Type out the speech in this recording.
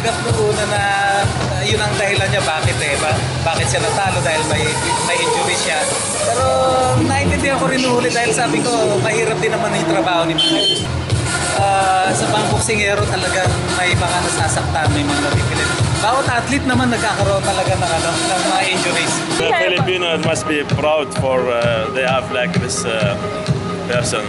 tinanggap noong una na yun ang dahilan niya bakit siya natalo dahil may injury siya. Pero naiintindihan ko rin ulit dahil sabi ko mahirap din naman yung trabaho ni Manny. Sa pang-boksingero talagang may mga nasasaktan, may mga napipilit. Bawat athlete naman nagkakaroon talaga ng mga injuries. The Filipinos must be proud for they have like this person.